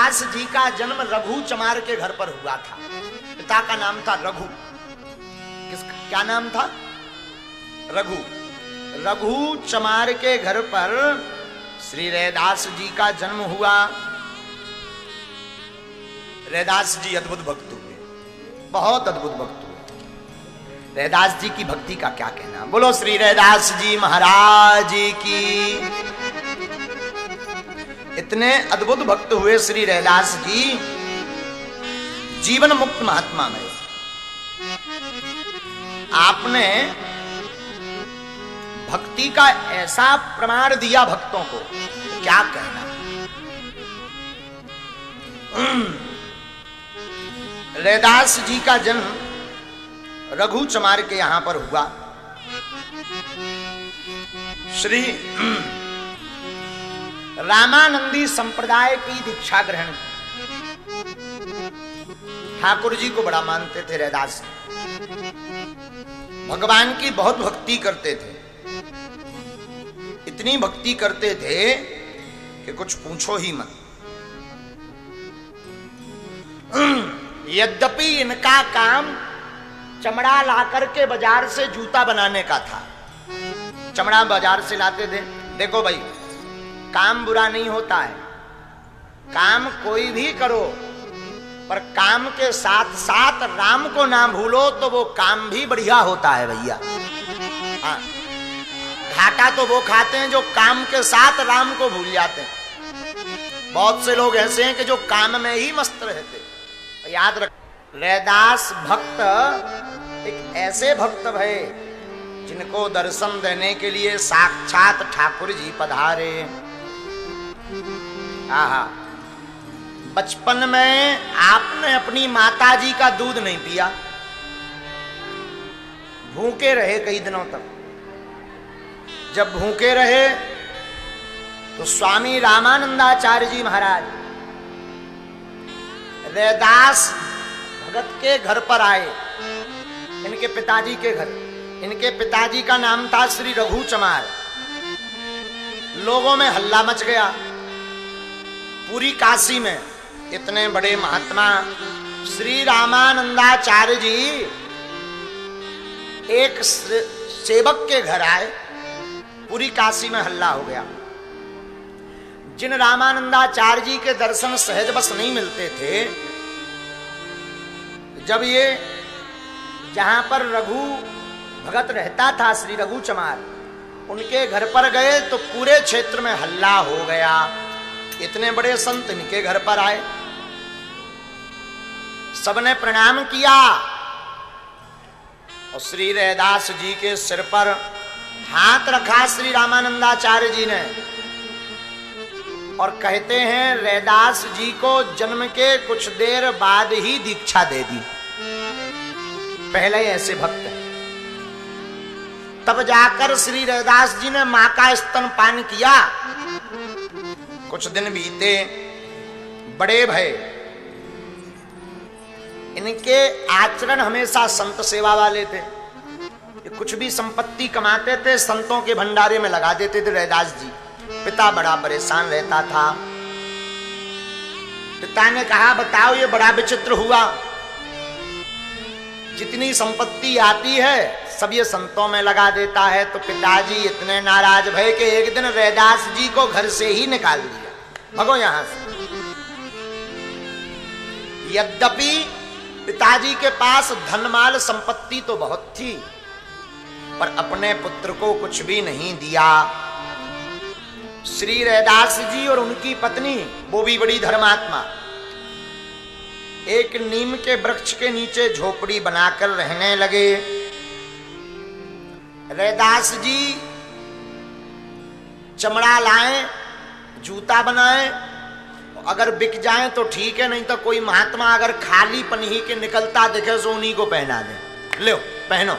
रैदास जी का जन्म रघु चमार के घर पर हुआ था। पिता का नाम था रघु। क्या नाम था? रघु। रघु चमार के घर पर श्री रैदास जी का जन्म हुआ। रैदास जी अद्भुत भक्त हुए, बहुत अद्भुत भक्त हुए। रैदास जी की भक्ति का क्या कहना। बोलो श्री रैदास जी महाराज की। इतने अद्भुत भक्त हुए श्री रैदास जी, जीवन मुक्त महात्मा में। आपने भक्ति का ऐसा प्रमाण दिया भक्तों को, क्या कहना। रैदास जी का जन्म रघु चमार के यहां पर हुआ। श्री रामानंदी संप्रदाय की दीक्षा ग्रहण की। ठाकुर जी को बड़ा मानते थे रैदास, भगवान की बहुत भक्ति करते थे। इतनी भक्ति करते थे कि कुछ पूछो ही मत। यद्यपि इनका काम चमड़ा लाकर के बाजार से जूता बनाने का था। चमड़ा बाजार से लाते थे। देखो भाई, काम बुरा नहीं होता है, काम कोई भी करो, पर काम के साथ साथ राम को ना भूलो तो वो काम भी बढ़िया होता है भैया। घाटा तो वो खाते हैं जो काम के साथ राम को भूल जाते हैं। बहुत से लोग ऐसे हैं कि जो काम में ही मस्त रहते। याद रख, रैदास भक्त एक ऐसे भक्त भय जिनको दर्शन देने के लिए साक्षात ठाकुर जी पधारे। आहा, बचपन में आपने अपनी माता जी का दूध नहीं पिया, भूखे रहे कई दिनों तक। जब भूखे रहे तो स्वामी रामानंदाचार्य जी महाराज रैदास भगत के घर पर आए, इनके पिताजी के घर। इनके पिताजी का नाम था श्री रघु चमार। लोगों में हल्ला मच गया पूरी काशी में। इतने बड़े महात्मा श्री रामानंदाचार्य जी एक सेवक के घर आए, पूरी काशी में हल्ला हो गया। जिन रामानंदाचार्य जी के दर्शन सहज बस नहीं मिलते थे, जब ये जहां पर रघु भगत रहता था श्री रघु चमार, उनके घर पर गए तो पूरे क्षेत्र में हल्ला हो गया। इतने बड़े संत इनके घर पर आए, सबने प्रणाम किया और श्री रैदास जी के सिर पर हाथ रखा श्री रामानंदाचार्य जी ने, और कहते हैं रैदास जी को जन्म के कुछ देर बाद ही दीक्षा दे दी। पहले ऐसे भक्त हैं। तब जाकर श्री रैदास जी ने मां का स्तनपान किया। कुछ दिन बीते, बड़े भय। इनके आचरण हमेशा संत सेवा वाले थे। ये कुछ भी संपत्ति कमाते थे संतों के भंडारे में लगा देते थे रैदास जी। पिता बड़ा परेशान रहता था। पिता ने कहा, बताओ ये बड़ा विचित्र हुआ, जितनी संपत्ति आती है सब ये संतों में लगा देता है। तो पिताजी इतने नाराज भय कि एक दिन रैदास जी को घर से ही निकाल दिया, भगो यहां से। यद्यपि पिताजी के पास धनमाल संपत्ति तो बहुत थी, पर अपने पुत्र को कुछ भी नहीं दिया। श्री रैदास जी और उनकी पत्नी, वो भी बड़ी धर्मात्मा, एक नीम के वृक्ष के नीचे झोपड़ी बनाकर रहने लगे। रैदास जी चमड़ा लाएं, जूता बनाएं, अगर बिक जाएं तो ठीक है, नहीं तो कोई महात्मा अगर खाली पन्ही के निकलता दिखे तो उन्हीं को पहना दे, लो पहनो।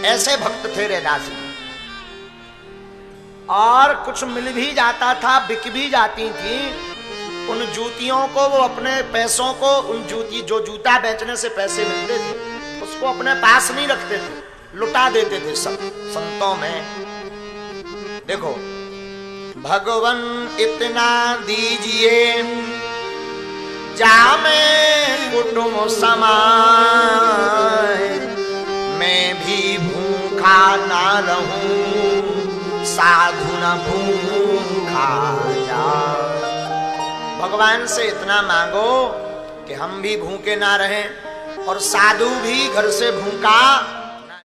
ऐसे भक्त थे रैदास जी। और कुछ मिल भी जाता था, बिक भी जाती थी, उन जूतियों को वो अपने पैसों को, उन जो जूता बेचने से पैसे मिलते थे उसको अपने पास नहीं रखते थे, लुटा देते थे सब संतों में। देखो, भगवन इतना दीजिए जामे कुटुम समाए, मैं भी भूखा ना रहूं, साधु न भूखा जाए। भगवान से इतना मांगो कि हम भी भूखे ना रहें और साधु भी घर से भूखा